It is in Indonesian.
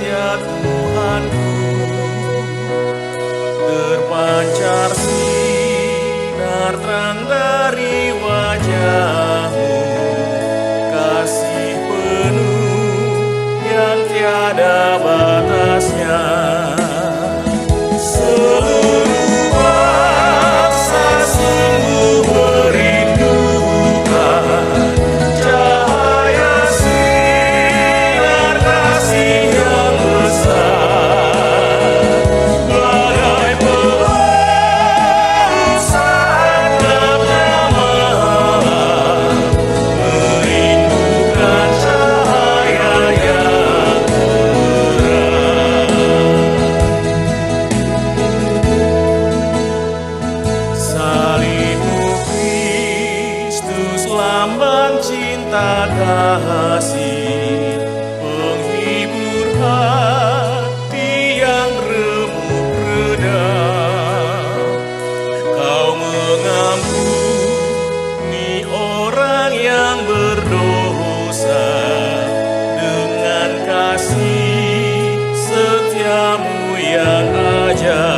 wajah Tuhanku, terpancar sinar terang dari wajah-Mu, kasih penuh yang tiada batasnya. Seluruh bangsa sungguh merindukan cahaya sinar kasih yang besar, bagai pelangi saat gelapnya malam, merindukan cahaya yang terang. Salib-Mu Kristus, lambang cinta kasih, penghibur hati yang remuk redam. Kau mengampuni orang yang berdosa dengan kasih setia-Mu yang ajaib.